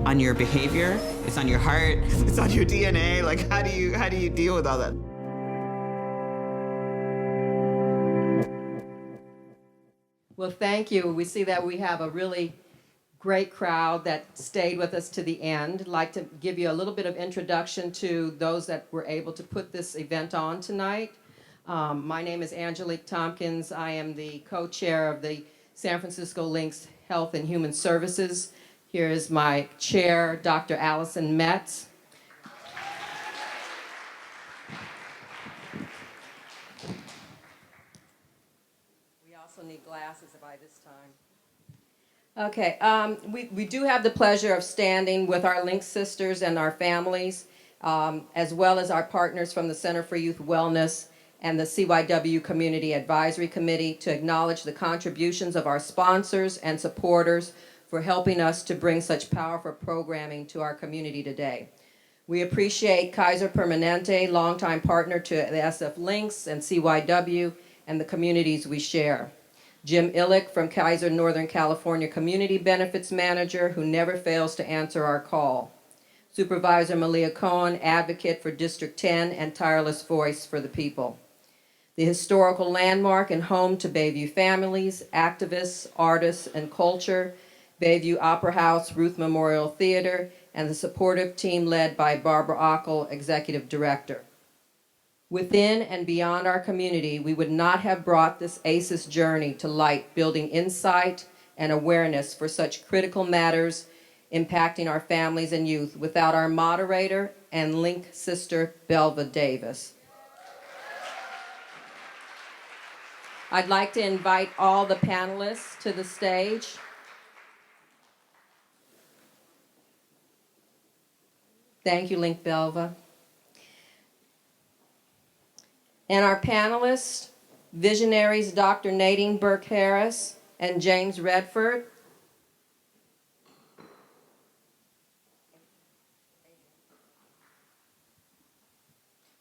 on your behavior, it's on your heart, it's on your DNA. Like, how do you deal with all that? Well, thank you. We see that we have a really great crowd that stayed with us to the end. I'd like to give you a little bit of introduction to those that were able to put this event on tonight. My name is Angelique Tompkins. I am the co-chair of the San Francisco Links Health and Human Services. Here is my chair, Dr. Allison Metz. We also need glasses by this time. Okay, we do have the pleasure of standing with our Link sisters and our families, as well as our partners from the Center for Youth Wellness and the CYW Community Advisory Committee to acknowledge the contributions of our sponsors and supporters for helping us to bring such powerful programming to our community today. We appreciate Kaiser Permanente, longtime partner to the SF Links and CYW and the communities we share. Jim Illick from Kaiser Northern California Community Benefits Manager, who never fails to answer our call. Supervisor Malia Cohen, advocate for District 10 and tireless voice for the people. The historical landmark and home to Bayview families, activists, artists, and culture, Bayview Opera House, Ruth Memorial Theater, and the supportive team led by Barbara Ockel, Executive Director. Within and beyond our community, we would not have brought this ACES journey to light, building insight and awareness for such critical matters impacting our families and youth without our moderator and Link sister, Belva Davis. I'd like to invite all the panelists to the stage. Thank you, Link Belva. And our panelists, visionaries Dr. Nadine Burke Harris and James Redford.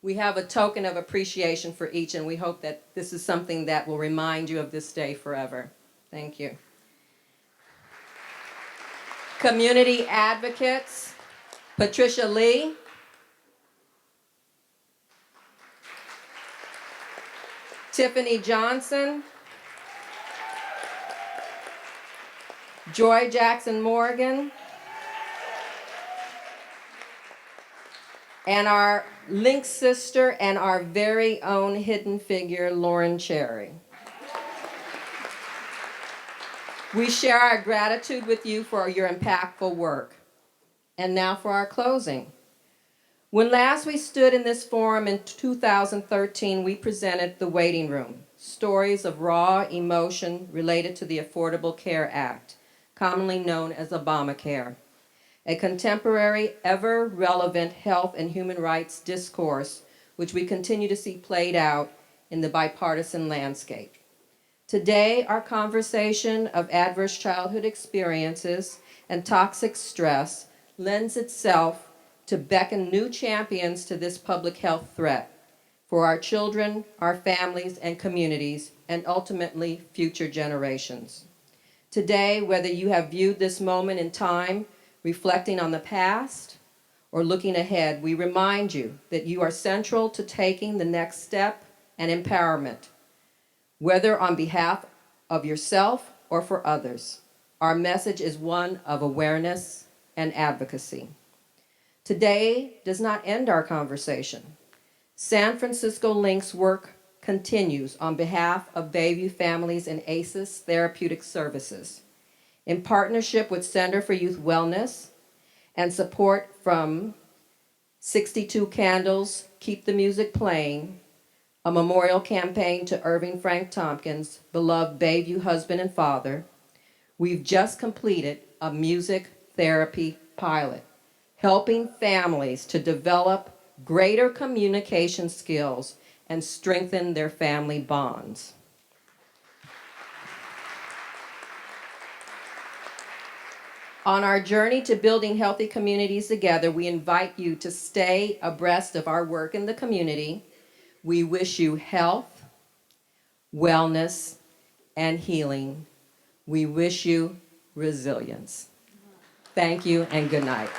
We have a token of appreciation for each, and we hope that this is something that will remind you of this day forever. Thank you. Community advocates, Patricia Lee. Tiffani Johnson. Joy Jackson Morgan. And our Link sister and our very own hidden figure, Lauren Cherry. We share our gratitude with you for your impactful work. And now for our closing. When last we stood in this forum in 2013, we presented The Waiting Room, stories of raw emotion related to the Affordable Care Act, commonly known as Obamacare, a contemporary, ever-relevant health and human rights discourse which we continue to see played out in the bipartisan landscape. Today, our conversation of adverse childhood experiences and toxic stress lends itself to beckon new champions to this public health threat for our children, our families, and communities, and ultimately future generations. Today, whether you have viewed this moment in time reflecting on the past or looking ahead, we remind you that you are central to taking the next step and empowerment, whether on behalf of yourself or for others. Our message is one of awareness and advocacy. Today does not end our conversation. San Francisco Link's work continues on behalf of Bayview families and ACES Therapeutic Services, in partnership with Center for Youth Wellness and support from 62 Candles, Keep the Music Playing, a memorial campaign to Irving Frank Tompkins, beloved Bayview husband and father, we've just completed a music therapy pilot, helping families to develop greater communication skills and strengthen their family bonds. On our journey to building healthy communities together, we invite you to stay abreast of our work in the community. We wish you health, wellness, and healing. We wish you resilience. Thank you and good night.